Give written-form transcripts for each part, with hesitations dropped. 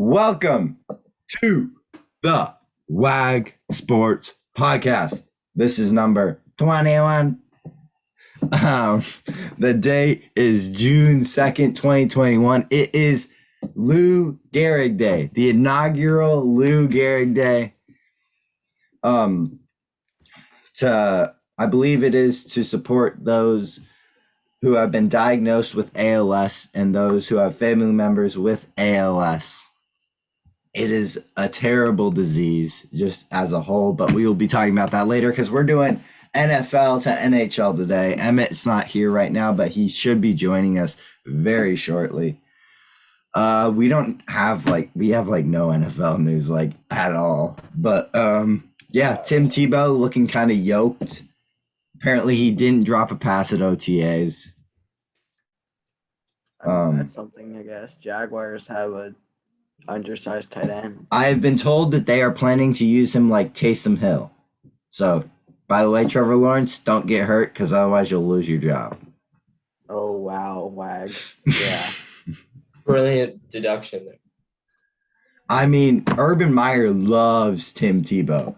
Welcome to the WAG Sports Podcast. This is number 21. The date is June 2nd, 2021. It is Lou Gehrig Day, the inaugural Lou Gehrig Day. I believe it is to support those who have been diagnosed with ALS and those who have family members with ALS. It is a terrible disease just as a whole, but we will be talking about that later because we're doing NFL to NHL today. Emmett's not here right now, but he should be joining us very shortly. We have no NFL news at all. But Tim Tebow looking kind of yoked. Apparently he didn't drop a pass at OTAs. That's something, I guess. Jaguars have a undersized tight end. I have been told that they are planning to use him like Taysom Hill. So, by the way, Trevor Lawrence, don't get hurt because otherwise you'll lose your job. Oh, wow, WAG. Yeah. Brilliant deduction there. I mean, Urban Meyer loves Tim Tebow.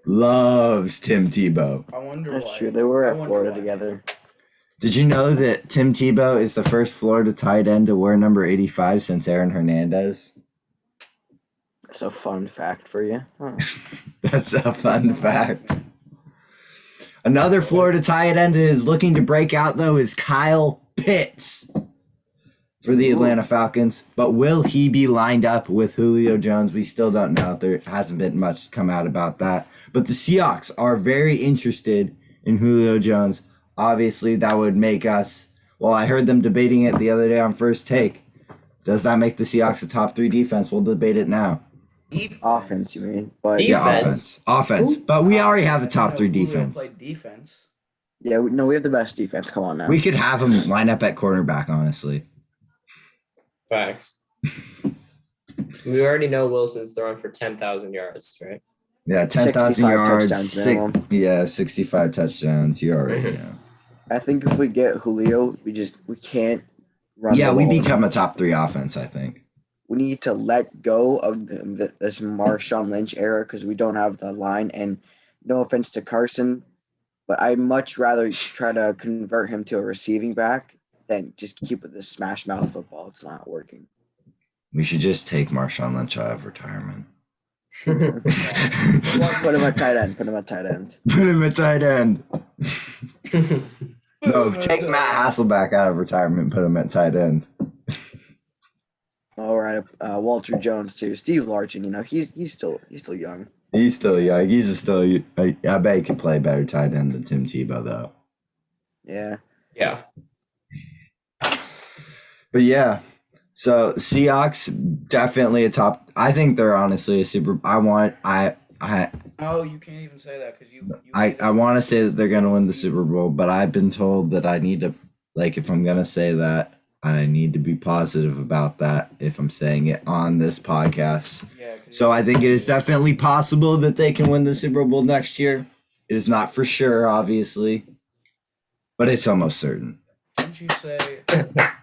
I wonder why. That's true. They were at Florida together. Did you know that Tim Tebow is the first Florida tight end to wear number 85 since Aaron Hernandez? That's a fun fact for you. Huh. That's a fun fact. Another Florida tight end is looking to break out, though, is Kyle Pitts for the Atlanta Falcons. But will he be lined up with Julio Jones? We still don't know. There hasn't been much come out about that. But the Seahawks are very interested in Julio Jones. Obviously, that would make us... Well, I heard them debating it the other day on First Take. Does that make the Seahawks a top 3 defense? We'll debate it now. Offense, you mean? But Defense. Yeah, offense. But we already have a top 3 defense. Play defense. Yeah, we have the best defense. Come on now. We could have him line up at cornerback, honestly. Facts. We already know Wilson's throwing for 10,000 yards, right? Yeah, 10,000 65 yards, touchdowns, 65 touchdowns. You already know. I think if we get Julio, we can't run. Yeah, the we ball. become a top 3 offense, I think. We need to let go of this Marshawn Lynch era because we don't have the line. And no offense to Carson, but I'd much rather try to convert him to a receiving back than just keep with this smash mouth football. It's not working. We should just take Marshawn Lynch out of retirement. Put him at tight end. Put him at tight end. No, take Matt Hasselbeck out of retirement and put him at tight end. All right, Walter Jones too. Steve Largent, he's still young. He's still young. I bet he could play better tight end than Tim Tebow, though. Yeah. Yeah. But yeah, so Seahawks definitely a top. I think they're honestly a super. Oh, you can't even say that because you I want to say that they're gonna win the Super Bowl, but I've been told that I need to if I'm gonna say that, I need to be positive about that if I'm saying it on this podcast. Yeah, so I think it is definitely possible that they can win the Super Bowl next year. It is not for sure, obviously, but it's almost certain. Didn't you say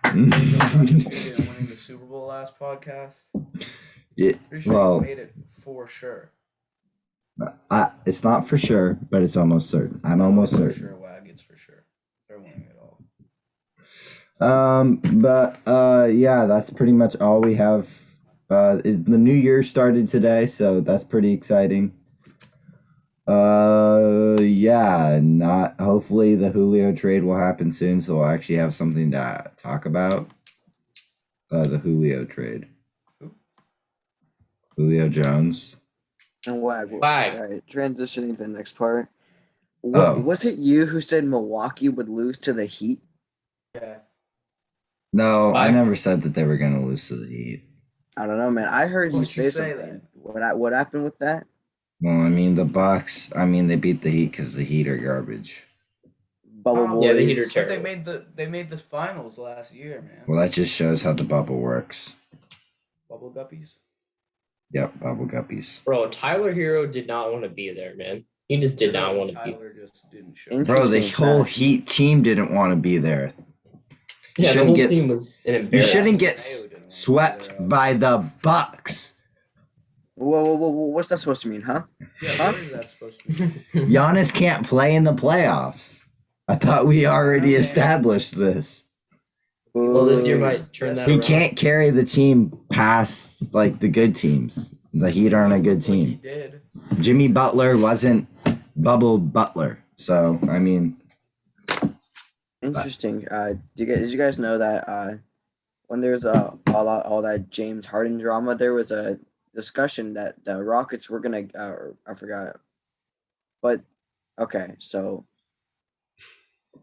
undefeated and winning the Super Bowl last podcast? Yeah, Pretty sure you made it for sure. It's not for sure, but it's almost certain. I'm almost certain. For sure, WAG, it's for sure. They're winning it all. Yeah, that's pretty much all we have. The new year started today, so that's pretty exciting. Hopefully the Julio trade will happen soon, so we'll actually have something to talk about. The Julio trade. Julio Jones. And WAG. WAG. All right, transitioning to the next part. Was it you who said Milwaukee would lose to the Heat? Yeah. No, I WAG. never said that they were going to lose to the Heat. I don't know, man. I heard you say say something. What happened with that? Well, I mean, the Bucks. They beat the Heat because the Heat are garbage. Bubble boys. Yeah, the Heat are But terrible. they made the finals last year, man. Well, that just shows how the bubble works. Bubble guppies. Yep, bubble guppies. Bro, Tyler Hero did not want to be there, man. He just did not want to be there. Tyler just didn't show. In- Bro, the Interesting whole fact. Heat team didn't want to be there. Yeah, the shouldn't whole get- team was an You embarrassment. shouldn't get swept by the Bucks. Whoa, what's that supposed to mean, huh? Yeah, Huh? what is that supposed to mean? Giannis can't play in the playoffs. I thought we already established this. Well, this year Ooh. might turn that He around. can't carry the team past like the good teams. The Heat aren't a good Like he team. did. Jimmy Butler wasn't Bubble Butler. So I mean, Interesting. Did you guys know that when there's all that James Harden drama, there was a discussion that the Rockets were gonna I forgot, but okay, so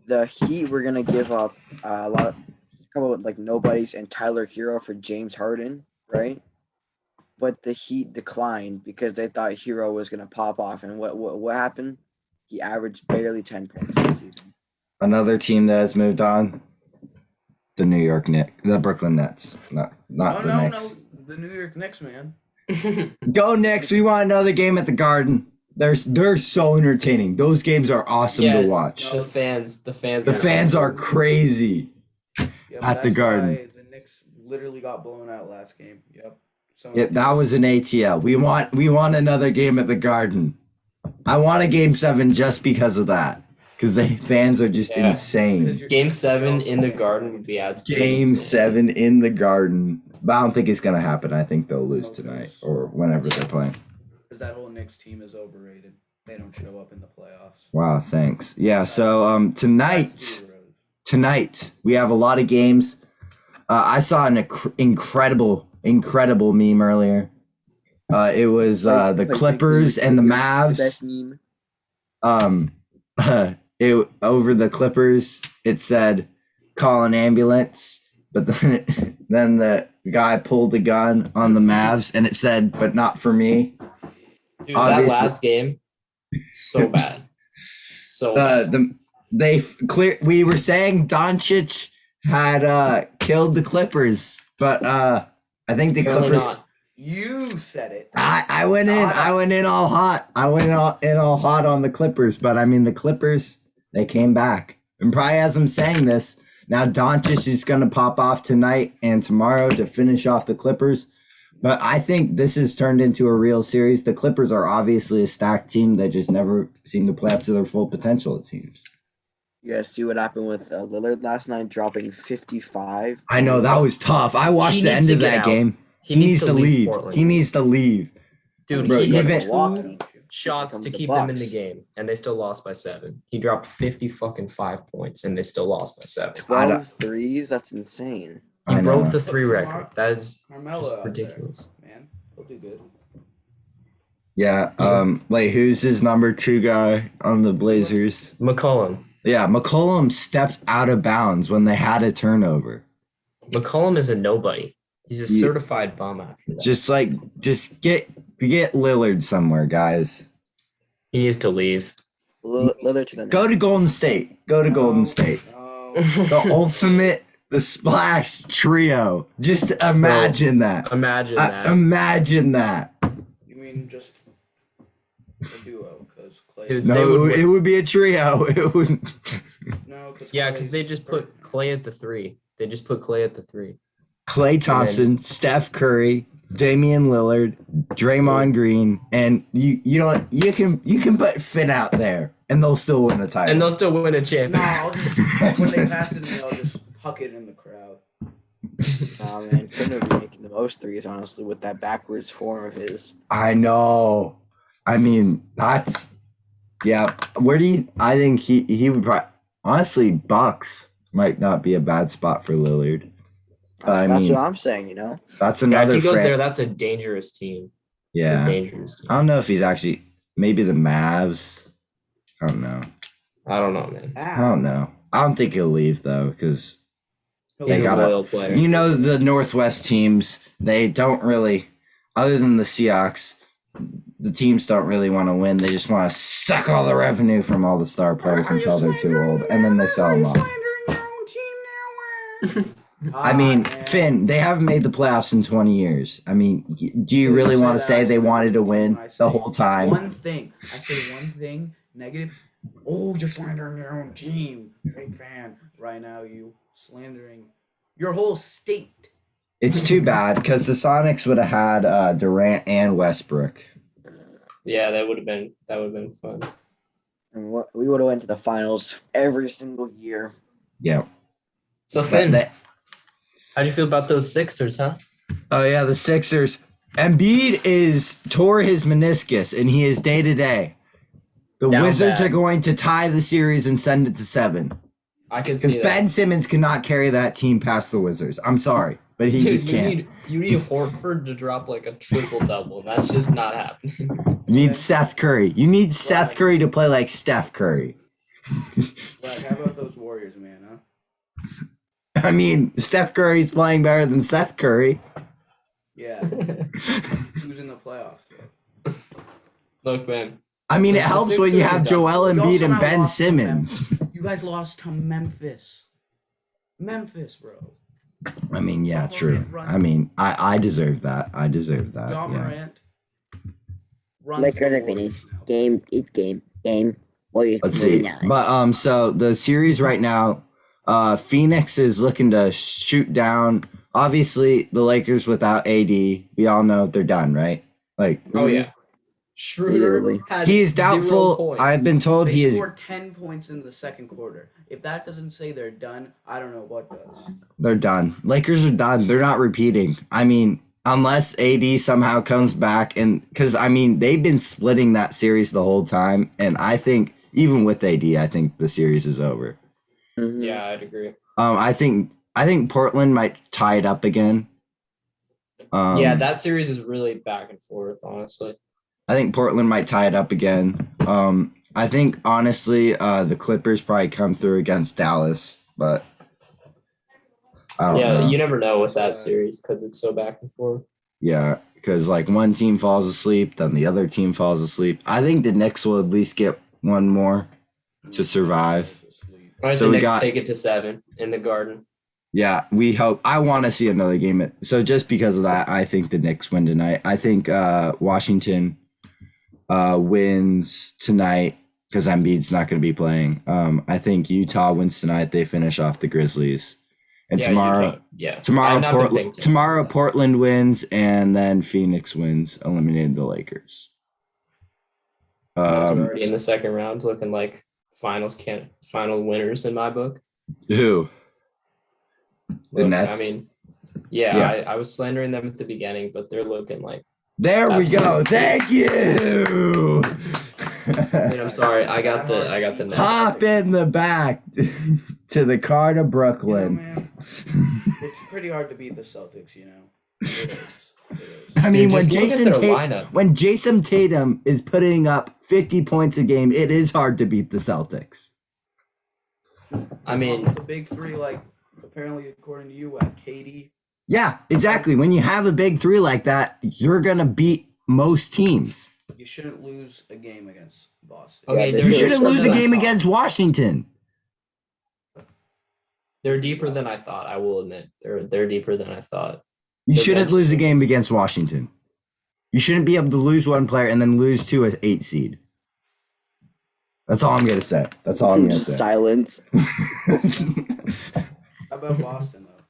the Heat were gonna give up a couple of like nobodies and Tyler Hero for James Harden, right? But the Heat declined because they thought Hero was gonna pop off, and what happened? He averaged barely 10 points this season. another team that has moved on. The the Brooklyn Nets. Not No, the no, Knicks. no. The New York Knicks, man. Go Knicks! We want another game at the Garden. They're so entertaining. Those games are awesome Yes, to watch. The fans. The fans are crazy. Yep, At the that's Garden. why the Knicks literally got blown out last game. Yep. So Yeah, that was an ATL. We want another game at the Garden. I want a game 7 just because of that. Because the fans are just Yeah. insane. Game 7 in the Garden would be absolutely Game insane. 7 in the Garden. But I don't think it's gonna happen. I think they'll lose Okay. tonight or whenever they're playing. Because that whole Knicks team is overrated. They don't show up in the playoffs. Wow, thanks. Yeah, so tonight we have a lot of games. I saw an incredible meme earlier. It was the Clippers and the Mavs. Best meme. It over the Clippers. It said, "Call an ambulance," but then the guy pulled the gun on the Mavs, and it said, "But not for me." Dude, Obviously- that last game, so bad. So bad. We were saying Doncic had killed the Clippers, but I think the Apparently Clippers. not. You said it. I went in all hot. I went in all hot on the Clippers, but I mean the Clippers, they came back. And probably as I'm saying this, now Doncic is going to pop off tonight and tomorrow to finish off the Clippers. But I think this has turned into a real series. The Clippers are obviously a stacked team that just never seem to play up to their full potential, it seems. You guys see what happened with Lillard last night, dropping 55. I know, that was tough. I watched He the needs end to of get that out. game. He needs to leave. Portland. He needs to leave. Dude, Bro, he even- hit Milwaukee. shots From to the keep them in Bucks. the game, and they still lost by 7. He dropped 55 points, and they still lost by 7. 12 threes. That's insane. He I broke know. the 3 record. That is Carmelo just out there, ridiculous. man. He'll do good. Yeah. Wait, who's his number 2 guy on the Blazers? McCollum. Yeah, McCollum stepped out of bounds when they had a turnover. McCollum is a nobody. He's a Yeah. certified bum after that. Just get Lillard somewhere, guys. He needs to leave. Lillard to the Go to Nets. Golden State. Go to Golden No, State. No. The splash trio. Just imagine that. Imagine that. Imagine that. You mean just a duo? Because Clay. Dude, They No, would- it would be a trio. It would. No, because Yeah, because they just put Clay at the 3. They just put Clay at the 3. Klay Thompson, Steph Curry, Damian Lillard, Draymond Green, and you can put Finn out there, and they'll still win the title. And they'll still win a No, championship. I'll just, when they pass it to me, I'll just huck it in the crowd. Nah, man, Finn would be making the most threes, honestly, with that backwards form of his. I know. I mean, that's yeah. I think he would probably honestly Bucks might not be a bad spot for Lillard. I That's mean, what I'm saying, you know? that's Yeah, if another he goes fran- there, that's a dangerous team. A Yeah. dangerous team. I don't know if he's actually maybe the Mavs. I don't know. I don't know, man. I don't know. I don't think he'll leave though, because He's They a gotta- loyal player. you know the Northwest teams, they don't really, other than the Seahawks, the teams don't really want to win. They just want to suck all the revenue from all the star players until they're too old, and then they sell them off. I mean, Finn, they haven't made the playoffs in 20 years. I mean, do you really want to say they wanted to win the whole time? One thing. I say one thing negative. Oh, you're slandering your own team. Fake fan. Right now, you slandering your whole state. It's too bad because the Sonics would have had Durant and Westbrook. Yeah, that would have been fun. And we would have went to the finals every single year. Yeah. So Finn, how'd you feel about those Sixers, huh? Oh yeah, the Sixers. Embiid tore his meniscus and he is day to day. The Down Wizards bad. are going to tie the series and send it to 7. I can Because see Ben that. Simmons cannot carry that team past the Wizards. I'm sorry, but he Dude, just can't. you need Horford to drop like a triple double. That's just not happening. You need Seth Curry. You need Seth Curry to play like Steph Curry. Like, how about those Warriors, man, huh? I mean, Steph Curry's playing better than Seth Curry. Yeah. Who's in the playoffs? Yeah. Look, man. I mean, it The helps when Sixers you are have done. Joel You Embiid also and now Ben lost to Simmons. You guys lost to Memphis. Memphis, bro. I mean, yeah, Ja true. Morant runs- I mean, I deserve that. I deserve that. Ja Yeah. Morant. runs Lakers the are finished. Warriors now. Game. Warriors Let's see. moving on. But so the series right now, Phoenix is looking to shoot down. Obviously, the Lakers without AD, we all know they're done, right? Like, Oh yeah. Schroeder Literally. had he is 0 doubtful. points. I've been told They he is. scored 10 points in the second quarter. If that doesn't say they're done, I don't know what does. They're done. Lakers are done. They're not repeating. I mean, unless AD somehow comes back, and because I mean they've been splitting that series the whole time, and I think even with AD, I think the series is over. Mhm. Yeah, I'd agree. I think Portland might tie it up again. Yeah, that series is really back and forth, honestly. I think Portland might tie it up again. I think honestly, the Clippers probably come through against Dallas, but I don't Yeah, know. you never know with that series because it's so back and forth. Yeah, because like one team falls asleep, then the other team falls asleep. I think the Knicks will at least get one more to survive. All right, So the we Knicks got- take it to 7 in the Garden. Yeah, we hope. I want to see another game. So just because of that, I think the Knicks win tonight. I think Washington wins tonight because Embiid's not going to be playing. I think Utah wins tonight. They finish off the Grizzlies. And Yeah, tomorrow, Utah. Yeah. I've not been paying attention. Portland wins, and then Phoenix wins, eliminating the Lakers. That's already in the second round, looking like final winners in my book. Who? The Look, Nets? I mean, yeah. Yeah. I was slandering them at the beginning, but they're looking like. There we go. Absolutely. Thank you. I mean, I'm sorry. I got the Nets. Hop in the back to the car to You know, Brooklyn. man, it's pretty hard to beat the Celtics, you know. It is. It is. I mean, Dude, when just look at their lineup. when Jason Tatum is putting up 50 points a game, it is hard to beat the Celtics. I mean, the big three, like apparently according to you, Katie. Yeah, exactly. When you have a big three like that, you're gonna beat most teams. You shouldn't lose a game against Boston. Okay, Yeah, they're You They're shouldn't lose a deeper game than I against Washington. thought. They're deeper than I thought. I will admit, they're deeper than I thought. You They're shouldn't bench lose a deep. game against Washington. You shouldn't be able to lose one player and then lose to an 8 seed. That's all I'm gonna say. That's all I'm gonna Just say. silence. How about Boston though?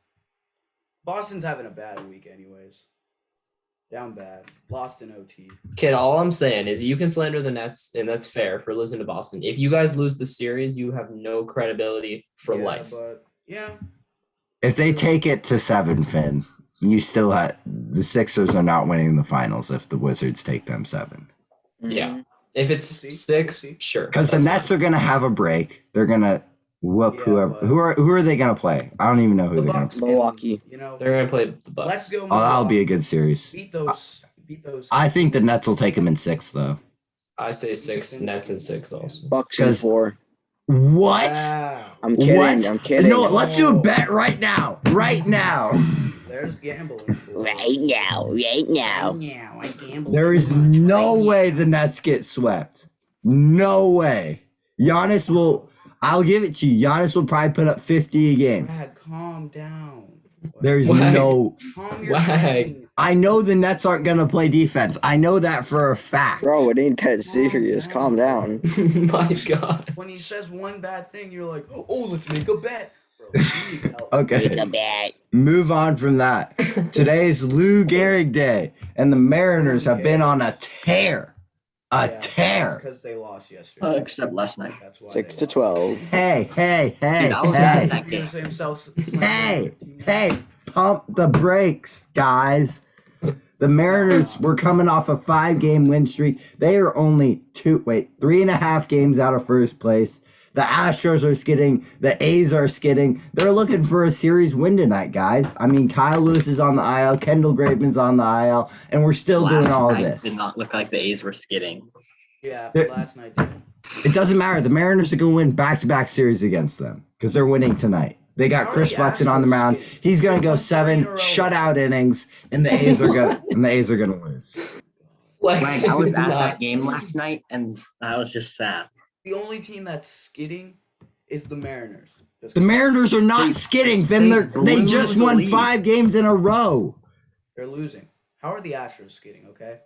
Boston's having a bad week, anyways. Down bad. Lost in OT. Kid, all I'm saying is you can slander the Nets, and that's fair for losing to Boston. If you guys lose the series, you have no credibility for Yeah, life. But yeah, If they take it to 7, Finn, you still have the Sixers are not winning the finals if the Wizards take them 7. Yeah. If it's We'll see. 6, We'll see. sure. Because the that's Nets fine. are gonna have a break. They're gonna whoop Yeah, whoever. but- Who are they gonna play? I don't even know who the they're gonna Bucks. play. Milwaukee. You know, They're gonna play the Bucks. let's go. Oh, that'll be a Milwaukee. good series. Beat those. Beat those. I think the Nets will take them in 6 though. I say 6, Nets and 6 also. Bucks and 'Cause- 4. What? Wow. I'm kidding. What? I'm kidding. No, let's do a bet right now. Right now. There's gambling. For Right now. Yeah, I gambled. There too is much no right way now. the Nets get swept. No way. Giannis will. I'll give it to you. Giannis will probably put up 50 a game. Brad, calm down. There's Wag. no. Calm your Wag. brain. I know the Nets aren't going to play defense. I know that for a fact. Bro, it ain't that serious. Calm down. My God. When he says one bad thing, you're like, oh, let's make a bet. Bro, you need help. Okay. Take a bet. Move on from that. Today's Lou Gehrig Day, and the Mariners have been on a tear. Because they lost yesterday. Except last night. That's why 6 they to lost. 12. Hey, Dude, I was at hey, that He game. was himself. hey, pump the brakes, guys. The Mariners were coming off a 5-game win streak. They are only 3.5 games out of first place. The Astros are skidding. The A's are skidding. They're looking for a series win tonight, guys. I mean, Kyle Lewis is on the IL. Kendall Graveman's on the IL. And we're still doing all of night this. Did not look like the A's were skidding. Yeah, They're- last night did. It doesn't matter. The Mariners are going to win back-to-back series against them because they're winning tonight. They got How are Chris the Flexen on the Astros mound. skidding? He's going to They go won 7 3 in a row. shutout innings, and the A's are going to lose. Like, Flexing I was is at not. that game last night, and I was just sad. The only team that's skidding is the Mariners. Just The Mariners are not skidding. Then they they just blew the won lead. 5 games in a row. They're losing. How are the Astros skidding? Okay.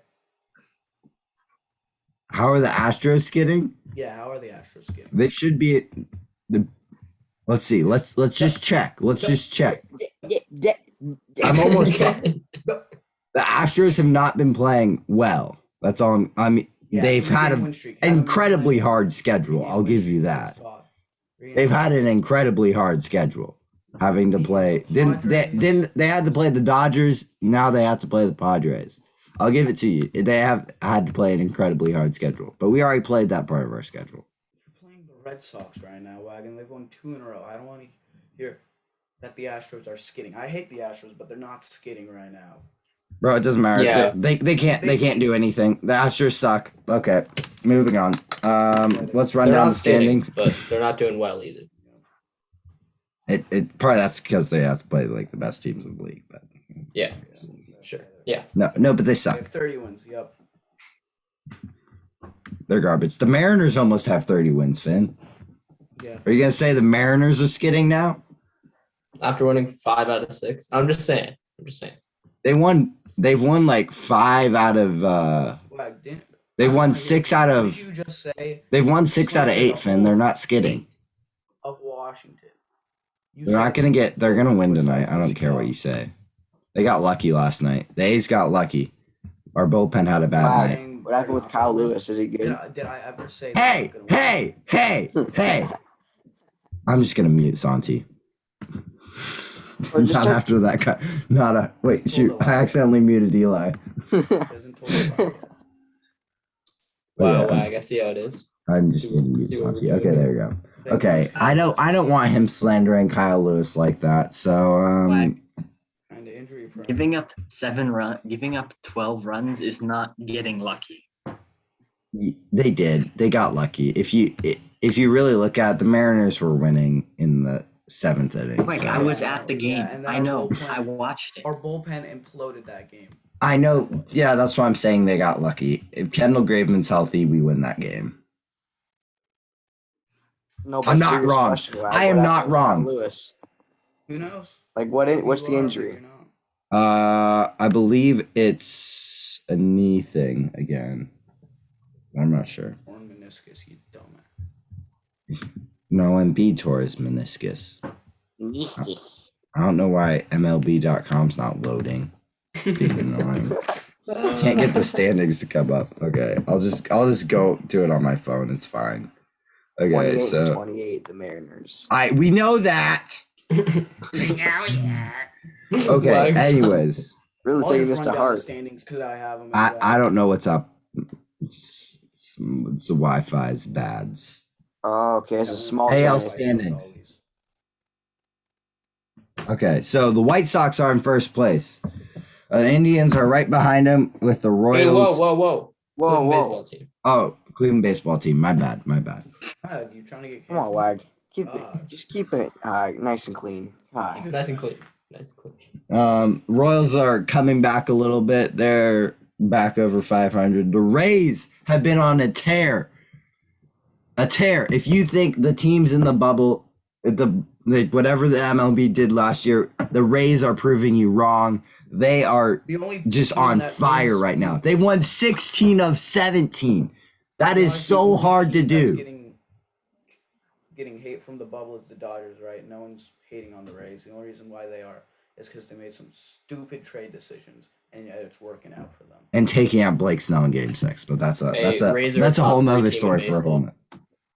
How are the Astros skidding? Yeah, how are the Astros skidding? They should be at the. Let's see. Let's just check. Let's just check. I'm almost. The Astros have not been playing well. That's all. Yeah, They've had three-game an win streak. Haven't been incredibly playing. hard schedule. Three-game I'll win give streak. you Good that. spot. Three-game They've win had an incredibly hard schedule, having to play. Didn't they had to play the Dodgers? Now they have to play the Padres. I'll give it to you. They have had to play an incredibly hard schedule, but we already played that part of our schedule. They're playing the Red Sox right now, Wagon. They've won 2 in a row. I don't want to hear that the Astros are skidding. I hate the Astros, but they're not skidding right now. Bro, it doesn't matter. Yeah. They can't do anything. The Astros suck. Okay, moving on. Let's run They're down not the skidding, standings. but they're not doing well either. It probably that's because they have to play like the best teams in the league. But Yeah, sure. Yeah. no, but they They suck. have 30 wins. Yep. They're garbage. The Mariners almost have 30 wins. Finn, Yeah. are you gonna say the Mariners are skidding now? After winning 5 out of 6. I'm just saying. They've won like 5 out of. Wag, didn't, They've won I- 6 out what of. did you just say? They've won 6 out of 8. Finn, they're not skidding. Of Washington. You They're not said- gonna get. They're gonna win Besides tonight. I the don't care what Seahawks. you say. They got lucky last night. The A's got lucky. Our bullpen had a bad Wow. night. Saying What happened with they're Kyle not- Lewis? Is he good? Did I ever say Hey, they're not gonna win? hey. I'm just gonna mute Santi. Or just Not start- after that guy. Not a wait. Shoot! I accidentally muted Eli. Hasn't told us about it. Wow, Yeah, Wag. I see how it is. I'm just gonna mute See what we're Santi. doing. Okay, there you go. Okay, I don't want him slandering Kyle Lewis like that. So Wag. Kind of injury prone. Giving up 12 runs is not getting lucky. they did. They got lucky. If you really look at it, the Mariners were winning in the 7th inning. Like, so- I was at the game. Yeah, and then I our know. bullpen- I watched it. Our bullpen imploded that game. I know. Yeah, that's why I'm saying they got lucky. If Kendall Graveman's healthy, we win that game. No, I'm not serious wrong. question, Wag, I am what not happened with Kyle wrong. Lewis. Who knows? Like, You what's the are, injury? but you're not. I believe it's a knee thing again. I'm not sure. Torn meniscus, you dumbass. No, Embiid tore his meniscus. I don't know why MLB.com's not loading. It's being annoying. Can't get the standings to come up. Okay, I'll just go do it on my phone. It's fine. Okay, 28 and so 28, the Mariners. we know that. Okay, Wags. anyways, Really I'll taking just this run to down heart. the standings because I have them. I don't know what's up. It's the Wi-Fi's bads. Oh, okay. It's a small AL tennis. standing. Okay, so the White Sox are in first place. The Indians are right behind them with the Hey, Royals. whoa. Whoa, Cleveland whoa. baseball team. Oh, Cleveland baseball team. My bad. You trying to get Come on, canceled? Wag. Keep it. Ah. Just keep it nice and clean. Hi. Nice and clean. Royals are coming back a little bit. They're back over 500. The Rays have been on a tear. If you think the teams in the bubble Whatever the MLB did last year, the Rays are proving you wrong. They are The only just team on that fire is- right now. They've won 16 of 17. That the is only so hard to team that's do. Getting hate from the bubble is the Dodgers, right? No one's hating on the Rays. The only reason why they are is because they made some stupid trade decisions, and yet it's working out for them. And taking out Blake Snell in Game 6, but that's a Rays are that's a top whole three nother team in story for a whole baseball. minute.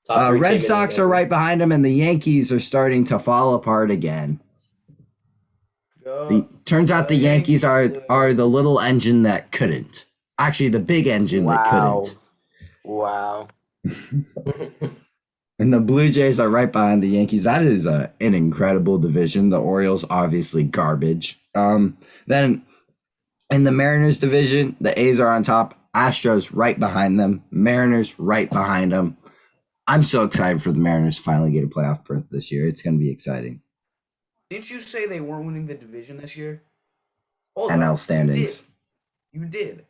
Top three team Red in Sox are baseball. right behind them, and the Yankees are starting to fall apart again. Turns out the Yankees are the little engine that couldn't. Actually, the big engine that couldn't. Wow. And the Blue Jays are right behind the Yankees. That is an incredible division. The Orioles, obviously, garbage. Then in the Mariners division, the A's are on top. Astros right behind them. Mariners right behind them. I'm so excited for the Mariners to finally get a playoff berth this year. It's going to be exciting. Didn't you say they weren't winning the division this year? Hold NL on. standings. You did.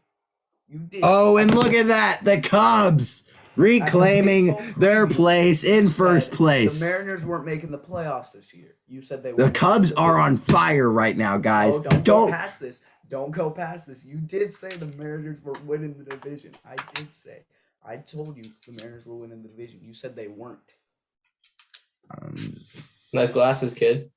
Oh, and look at that. The Cubs reclaiming their place in first place. The Mariners weren't making the playoffs this year. You said they were. The Cubs are on fire right now, guys. Oh, don't go past this. Don't go past this. You did say the Mariners were winning the division. I did say. I told you the Mariners were winning the division. You said they weren't. Nice glasses, kid.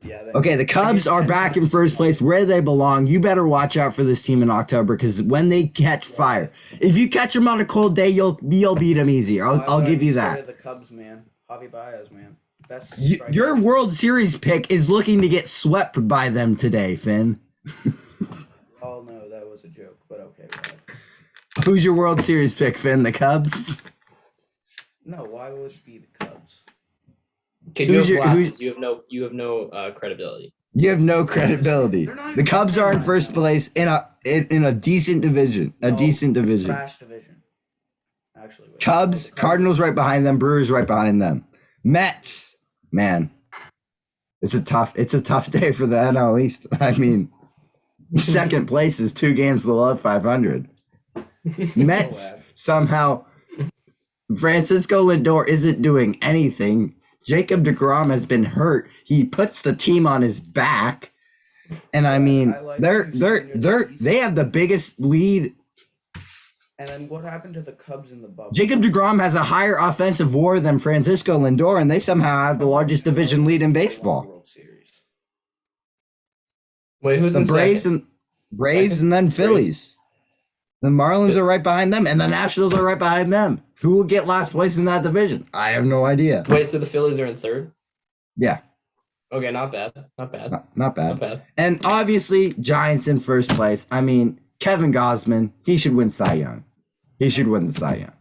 Yeah. Okay, the Cubs are back in first place where they belong. You better watch out for this team in October because when they catch fire, if you catch them on a cold day, you'll beat them easy. I'll give you that. The Cubs, man. Javi Baez, man. Best. Your World Series pick is looking to get swept by them today, Finn. Oh no, that was a joke, but okay. Whatever. Who's your World Series pick, Finn? The Cubs? No, why would it be the Cubs? Kid, you have glasses. You have no credibility. You have no credibility. The Cubs are in first place in a decent division. Decent division. Trash division. Actually, Cubs, Cardinals right behind them, Brewers right behind them. Mets, man. It's a tough day for the NL East. I mean, second place is 2 games below 500. Mets somehow. Francisco Lindor isn't doing anything. Jacob deGrom has been hurt. He puts the team on his back, and I mean, they have the biggest lead. And then what happened to the Cubs in the bubble? Jacob deGrom has a higher offensive WAR than Francisco Lindor, and they somehow have the largest division lead in baseball. World Series. Wait, who's The in Braves second? and then Phillies. The Marlins are right behind them, and the Nationals are right behind them. Who will get last place in that division? I have no idea. Wait, so the Phillies are in third? Yeah, Okay, not bad. Not bad. not bad. Not bad. And obviously, Giants in first place. I mean, Kevin Gausman, he should win Cy Young. He should win the Cy Young.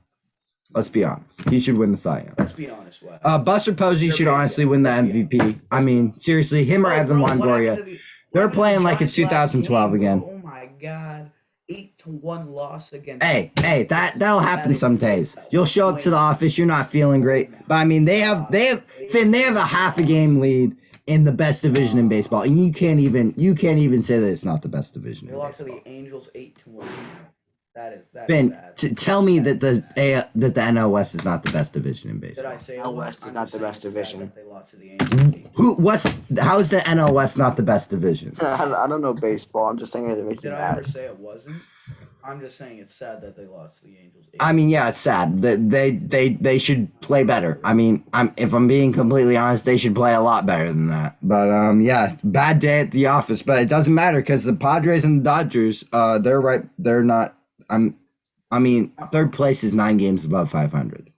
Let's be honest. He should win the Cy Young. Let's be honest. What? Buster Posey should honestly win the MVP. I mean, seriously, him or Evan Longoria. They're playing like it's 2012 again. Oh my God. 8-1 loss against. Hey, that'll happen some days. You'll show up to the office, you're not feeling great. But I mean, they have a half a game lead in the best division in baseball, and you can't even say that it's not the best division. They lost to the Angels 8-1. That is Ben, sad. tell me that the NL West is not the best division in Did baseball. I say NL West is not the best division. They lost to the Angels. How is the NL West not the best division? I don't know baseball. I'm just saying it to make you Did I ever mad. say it wasn't? I'm just saying it's sad that they lost to the Angels. I mean, yeah, it's sad. They should play better. I mean, if I'm being completely honest, they should play a lot better than that. But yeah, bad day at the office. But it doesn't matter because the Padres and the Dodgers, they're right. They're not. I mean, third place is 9 games above 500.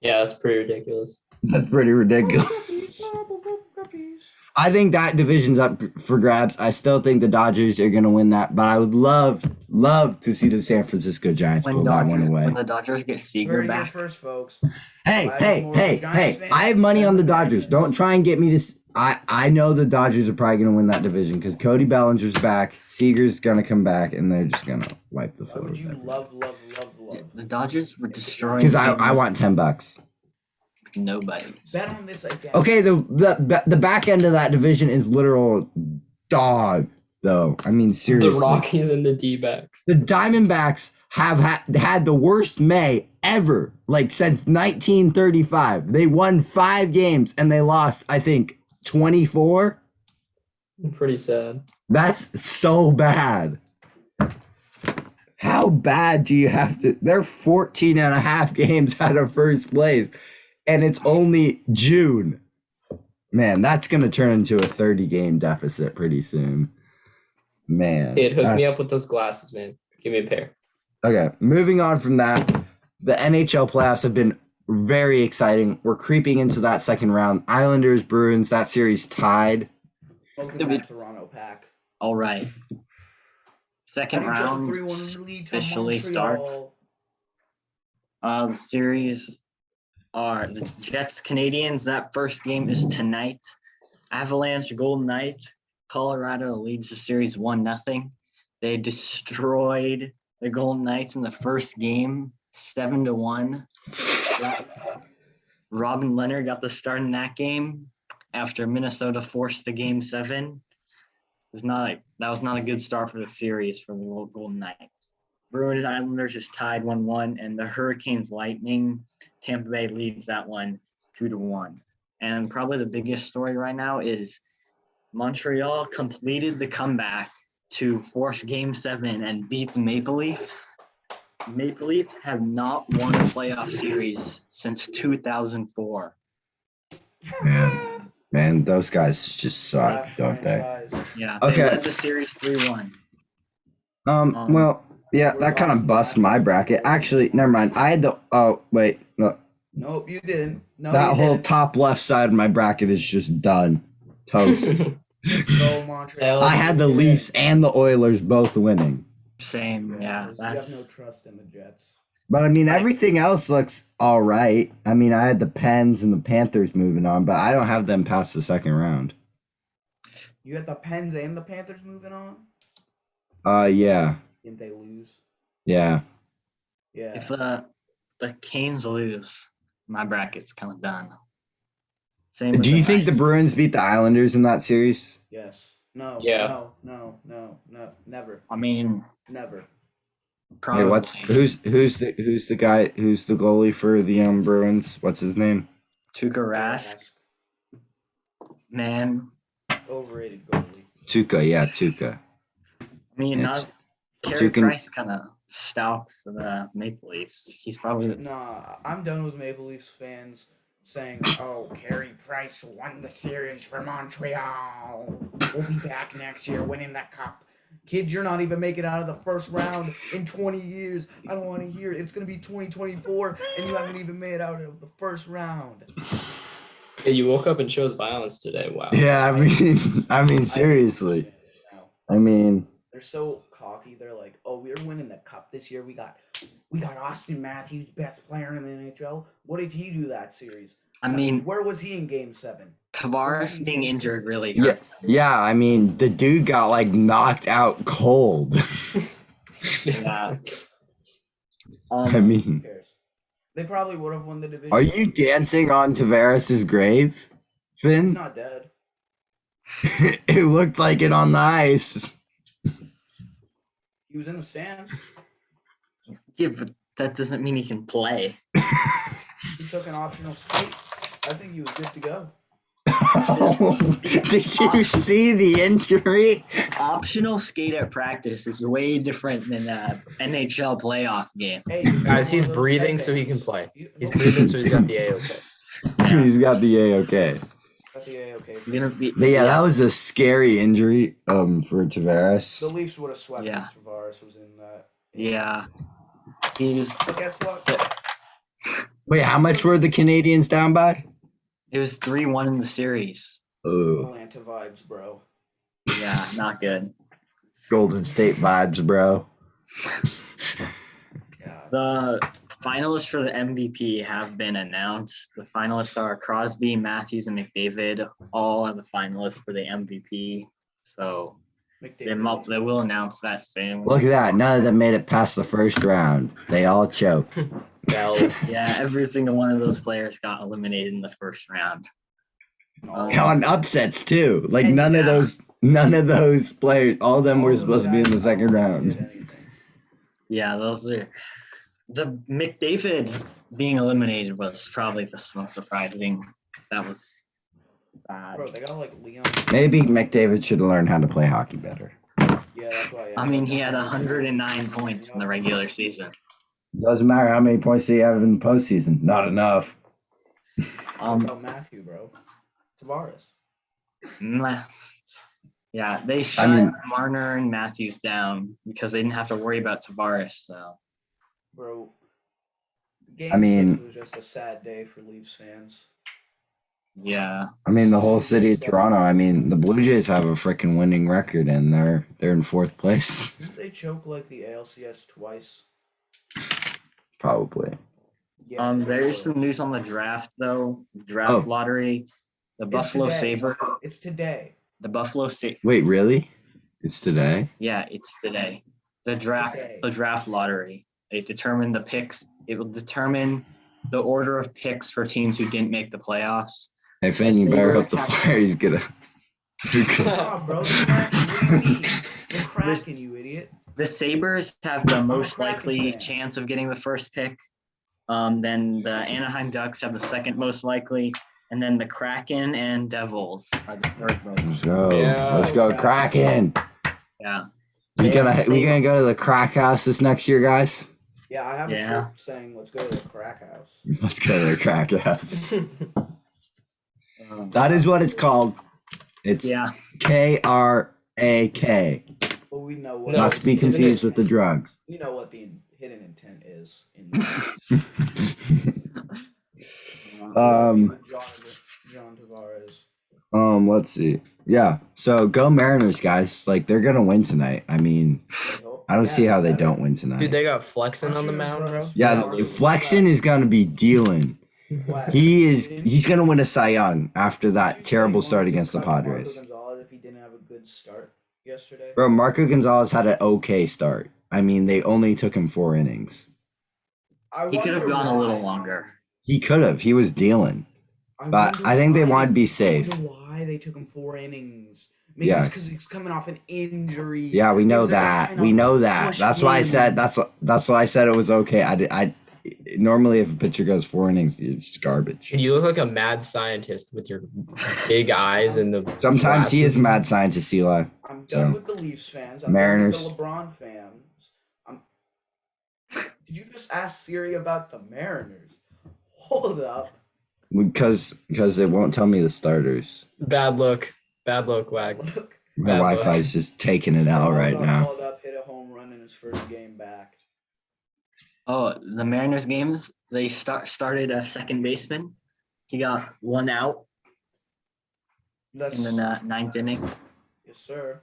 Yeah, that's pretty ridiculous. That's pretty ridiculous. I think that division's up for grabs. I still think the Dodgers are going to win that, but I would love to see the San Francisco Giants pull that one away. When the Dodgers get Seager Here back. first, folks. Hey, I have money on the Dodgers. Don't try and get me to... I know the Dodgers are probably going to win that division because Cody Bellinger's back, Seager's going to come back, and they're just going to wipe the Why floor. would you love? The Dodgers were destroying. Because I want $10. Nobody. Bet on this again. Okay, the back end of that division is literal dog, though. I mean, seriously. The Rockies and the D-backs. The Diamondbacks have had the worst May ever, like since 1935. They won 5 games and they lost, I think, 24. Pretty sad. That's so bad. How bad do you have to? They're 14 and a half games out of first place, and it's only June. Man, that's going to turn into a 30-game deficit pretty soon. Man. Kid, hook me up with those glasses, man. Give me a pair. Okay, moving on from that, the NHL playoffs have been very exciting. We're creeping into that second round. Islanders, Bruins, that series tied. Welcome back, Toronto Pack. All right. Second NHL round 3-1 lead to officially Montreal. starts. The series are the Jets Canadians. That first game is tonight. Avalanche Golden Knights. Colorado leads the series 1-0. They destroyed the Golden Knights in the first game, 7-1. Robin Leonard got the start in that game after Minnesota forced the game 7. That was not a good start for the series for the Golden Knights. Bruins Islanders is tied 1-1, and the Hurricanes Lightning, Tampa Bay leads that one 2-1. And probably the biggest story right now is Montreal completed the comeback to force Game 7 and beat the Maple Leafs. Maple Leafs have not won a playoff series since 2004. Man, those guys just suck, Trash don't they? franchise. Yeah, Okay. they led the series 3-1. Well, yeah, that kind of busts my bracket. Actually, never mind. I had the no, Nope, you didn't. No, that you whole didn't. top left side of my bracket is just done. Toast. Let's go, Montreal. I had the Leafs and the Oilers both winning. Same, yeah. You have no trust in the Jets. But I mean, everything else looks all right. I mean, I had the Pens and the Panthers moving on, but I don't have them past the second round. You had the Pens and the Panthers moving on? Yeah. Didn't they lose? Yeah. Yeah. If the Canes lose, my bracket's kind of done. Same with Do you think the Knights. Bruins beat the Islanders in that series? Yes. No. Yeah. No. Never. I mean, Never. probably. Hey, who's the guy who's the goalie for the Bruins? What's his name? Tuukka Rask, man. Overrated goalie. Tuukka. I mean, It's- not Carey Tuukka- Price kind of stalks the Maple Leafs. He's probably Nah, I'm done with Maple Leafs fans saying, "Oh, Carey Price won the series for Montreal. We'll be back next year winning that cup." Kid, you're not even making it out of the first round in 20 years. I don't want to hear it. It's going to be 2024, and you haven't even made it out of the first round. Yeah, you woke up and chose violence today. Wow. Yeah, I mean, seriously. I mean, They're so cocky. They're like, "Oh, we're winning the cup this year. We got Austin Matthews, best player in the NHL. What did he do that series? I mean, Where was he in Game 7? Tavares being injured really yeah, hurt. yeah. I mean, the dude got like knocked out cold. Yeah. I Who mean, cares? They probably would have won the division. are you dancing on Tavares's grave, He's Finn? not dead. It looked like it on the ice. He was in the stands. Yeah, but that doesn't mean he can play. He took an optional skate. I think he was good to go. Did you see the injury? Optional skate at practice is way different than a NHL playoff game. Hey, Guys, he's breathing so he can play. He's breathing so he's got the A-OK. He's got the A-OK. Got the A-OK. You're gonna be, But yeah, that was a scary injury for Tavares. The Leafs would have swept Yeah. if Tavares was in that. yeah. He's But guess what? Wait, how much were the Canadians down by? it was 3-1 in the series. Ugh. Atlanta vibes, bro. Yeah, not good. Golden State vibes, bro. Yeah. The finalists for the MVP have been announced. The finalists are Crosby, Matthews, and McDavid. All are the finalists for the MVP. So they will announce that soon. Look at that. None of them made it past the first round. They all choked. Bell. Yeah, every single one of those players got eliminated in the first round. On upsets too. Like And none of those players, all of them were supposed to be in the second round. Yeah, those are the McDavid being eliminated was probably the most surprising. That was bad. Bro, they got like Leon. Maybe McDavid should learn how to play hockey better. Yeah, that's why. I mean, he had 109 points in the regular season. Doesn't matter how many points he have in the postseason. Not enough. What about Matthew, bro? Tavares. Meh. Yeah, they shut Marner and Matthews down because they didn't have to worry about Tavares. So, Bro, game I mean- 6 was just a sad day for Leafs fans. yeah. I mean, the whole city of Toronto. I mean, the Blue Jays have a freaking winning record, and they're in 4th place. Didn't they choke like the ALCS twice? Probably. Yeah, There's some news on the draft, though. Draft lottery. The Buffalo today. Sabre. It's today. The Buffalo Sabre. Wait, really? It's today? Yeah, it's today. The draft lottery. They determine the picks. It will determine the order of picks for teams who didn't make the playoffs. Hey, Finn, you better hope the Flyers get a. Oh, bro, the Kraken, you idiot. The Sabres have the most Kraken likely fan. chance of getting the first pick. Then the Anaheim Ducks have the second most likely. And then the Kraken and Devils are the third most. Let's go. Yeah. Let's go, Kraken. Yeah. We gonna go to the Crack House this next year, guys? Yeah, I have a Yeah. shirt saying, let's go to the crack house. Let's go to the Crack House. That is what it's called. It's Yeah. KRAK. But we know what No, Not to be isn't confused it- with the drugs. you know what the hidden intent is. In Um, John Tavares. Let's see. Yeah. So go Mariners, guys. Like, they're gonna win tonight. I mean, I don't see how they don't win tonight. Dude, they got Flexen on the mound, bro. Yeah, Flexen is gonna be dealing. He's gonna win a Cy Young after that terrible start against the Padres. If he didn't have a good start yesterday. Bro, Marco Gonzalez had an okay start. I mean, they only took him 4 innings. He could have gone a little longer. He could have. He was dealing. But I think they wanted to be safe. I wonder why they took him 4 innings. Maybe Yeah. it's because he's coming off an injury. Yeah, we know Maybe they're that. trying We to know that. push That's why I him. said that's why I said it was okay. I normally if a pitcher goes 4 innings, it's garbage. You look like a mad scientist with your big eyes and the. Sometimes he is glasses. mad scientist, Eli. I'm done So, with the Leafs fans. I'm Mariners. done with the LeBron fans. Did you just ask Siri about the Mariners? Hold up. Because it won't tell me the starters. Bad look, WAG. Look. My Bad Wi-Fi boy. is just taking it out right now. Called up, hit a home run in his first game back. Oh, the Mariners games, they started a second baseman. He got 1 out That's, in the 9th inning. yes, sir.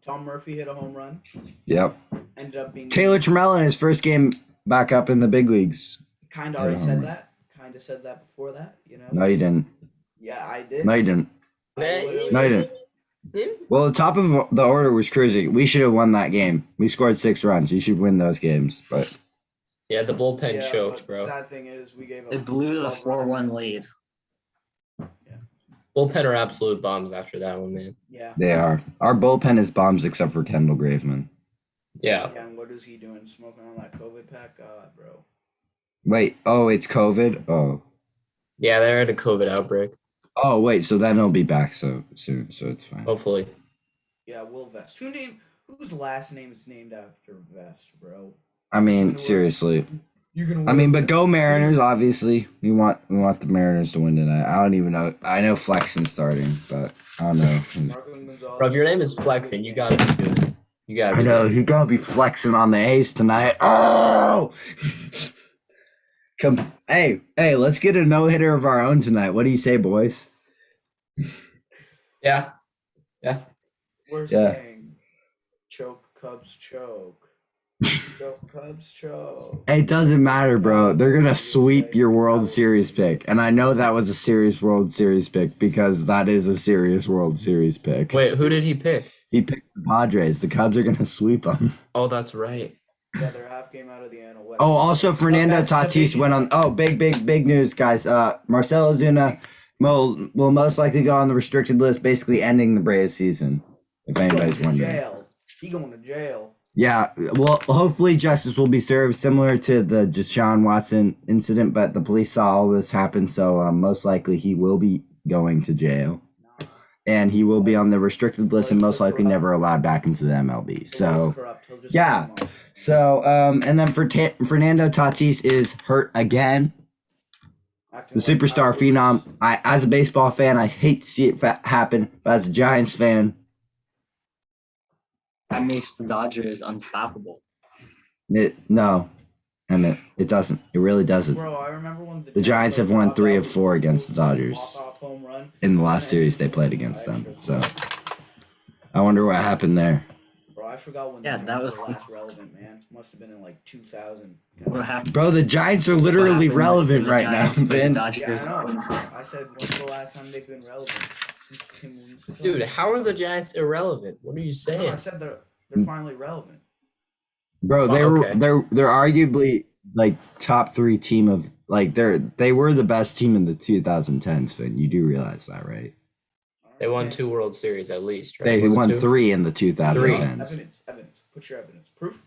Tom Murphy hit a home run. Yep. Ended up being Taylor Trammell in his first game back up in the big leagues. kind of already hit a home said run. that. Kind of said that before that. You know. No, you didn't. Yeah, I did. No, you didn't. I literally- No, you didn't. Well, the top of the order was cruising. We should have won that game. We scored 6 runs. You should win those games. But Yeah, the bullpen Yeah, choked, but bro. The sad thing is, we gave up. They blew the 12 4-1 runs. lead. Bullpen are absolute bombs after that one, man. Yeah. they are. Our bullpen is bombs except for Kendall Graveman. Yeah. Yeah, and what is he doing? Smoking on that COVID pack? God, bro. Wait. Oh, it's COVID? Oh. Yeah, they're at a COVID outbreak. Oh, wait. So then he'll be back so soon. So it's fine. Hopefully. Yeah, Will Vest. Whose last name is named after Vest, bro? I mean, seriously. You're gonna. I mean, but go Mariners, obviously. We want the Mariners to win tonight. I don't even know. I know Flexen's starting, but I don't know. Bro, if your name is Flexing, you gotta be good. You gotta be I know. good. He gotta be flexing on the ace tonight. Oh! Come, hey, let's get a no-hitter of our own tonight. What do you say, boys? Yeah. We're Yeah. saying, choke Cubs choke. Choke Cubs choke. It doesn't matter, bro. They're gonna sweep your World Series pick, and I know that was a serious World Series pick because that is a serious World Series pick. Wait, who did he pick? He picked the Padres. The Cubs are gonna sweep them. Oh, that's right. Yeah, they're half game out of the NL West. Oh, also Fernando That's the Tatis big- went on. Oh, big news, guys. Marcelo Ozuna will most likely go on the restricted list, basically ending the Braves season. If He going anybody's to wondering. jail. He going to jail. Yeah, well, hopefully justice will be served, similar to the Deshaun Watson incident. But the police saw all this happen, so most likely he will be going to jail, and he will be on the restricted list and most likely never allowed back into the MLB. So, yeah. So, and then Fernando Tatis is hurt again. The superstar phenom. As a baseball fan, I hate to see it happen, but as a Giants fan, That makes the Dodgers unstoppable. no, Emmett, it doesn't. It really doesn't. Bro, I remember when The Giants have won 3 of 4 against the Dodgers walk-off home run. in the last series they played against them. So, I wonder what happened there. Bro, I forgot when Yeah, the that Giants was- were last relevant, man. Must have been in like 2000. What happened? Bro, the Giants are literally What happened relevant to the right now, Giants when the Vin. Dodgers Yeah, I won? know. I said, when's the last time they've been relevant? Since Tim Winston. Dude, how are the Giants irrelevant? What are you No, I saying? said they're finally relevant. Bro, Okay. they're arguably like top 3 team of like they were the best team in the 2010s, Finn. You do realize that, right? They won 2 World Series at least, right? They Was it won 2? 3 in the 2010s. Evidence. Put your evidence. Proof.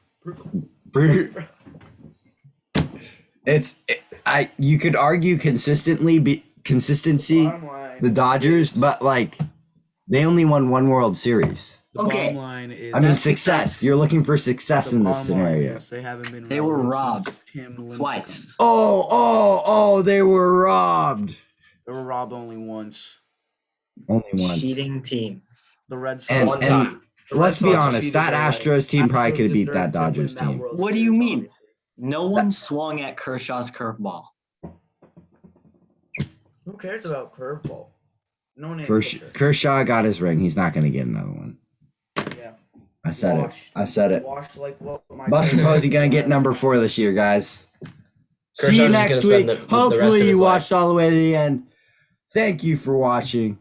You could argue consistency Bottom line. the Dodgers, but like they only won 1 World Series. The Okay. bottom line is. I mean success. You're looking for success in this scenario. They haven't been. They were relevant robbed since Tim Lincecum. Twice. Oh, they were robbed. They were robbed only once. Only once. Cheating teams. The Red Sox. And- One time. The let's Red be Sox honest, cheated that their way. Astros team probably Astros could have beat deserved that to win Dodgers that team. World What do you Series, mean? obviously. No one swung at Kershaw's curveball. Who cares about curveball? No name. Kershaw got his ring. He's not going to get another one. Yeah. I said it. Washed like what? Buster Posey going to get number 4 this year, guys. Kershaw's See you just next gonna spend week. the rest of Hopefully his you life. watched all the way to the end. Thank you for watching.